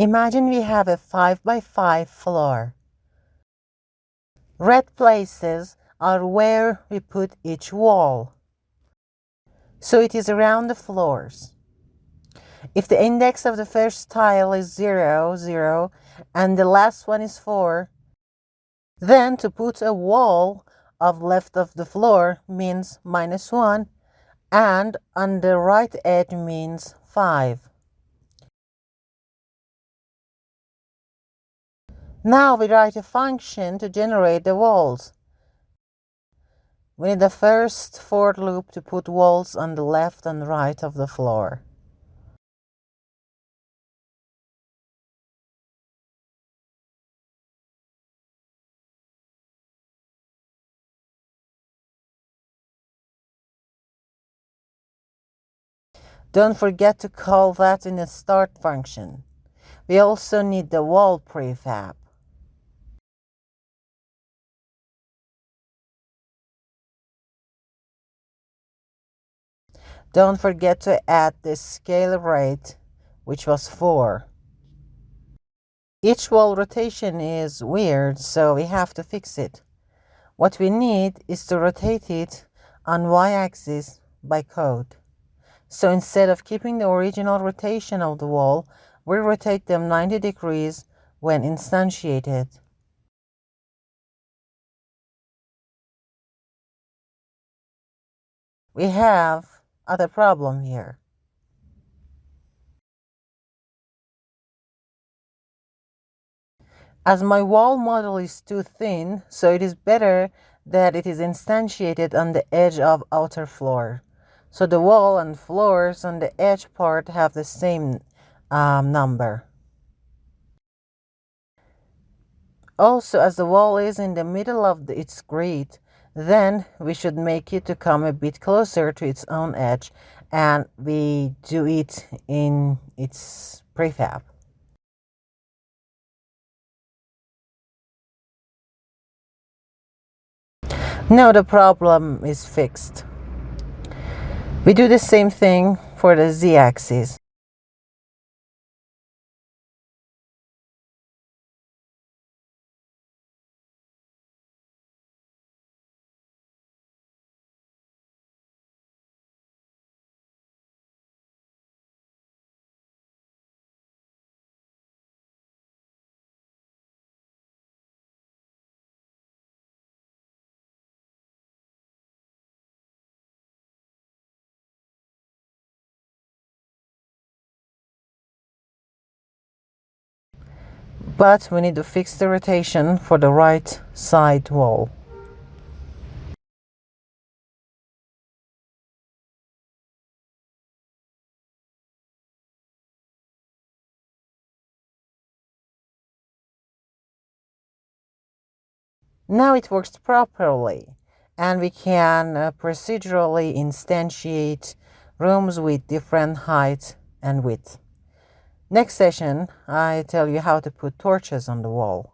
Imagine we have a 5 by 5 floor. Red places are where we put each wall. So it is around the floors. If the index of the first tile is 0, 0, and the last one is 4, then to put a wall of left of the floor means -1, and on the right edge means 5. Now we write a function to generate the walls. We need the first for loop to put walls on the left and right of the floor. Don't forget to call that in the start function. We also need the wall prefab. Don't forget to add the scale rate, which was 4. Each wall rotation is weird, so we have to fix it. What we need is to rotate it on y-axis by code. So instead of keeping the original rotation of the wall, we rotate them 90 degrees when instantiated. We have other problem here. As my wall model is too thin, so it is better that it is instantiated on the edge of outer floor. So the wall and floors on the edge part have the same number. Also, as the wall is in the middle of its grid, then we should make it to come a bit closer to its own edge, and we do it in its prefab. Now the problem is fixed. We do the same thing for the z-axis. But we need to fix the rotation for the right side wall. Now it works properly, and we can procedurally instantiate rooms with different height and width. Next session, I tell you how to put torches on the wall.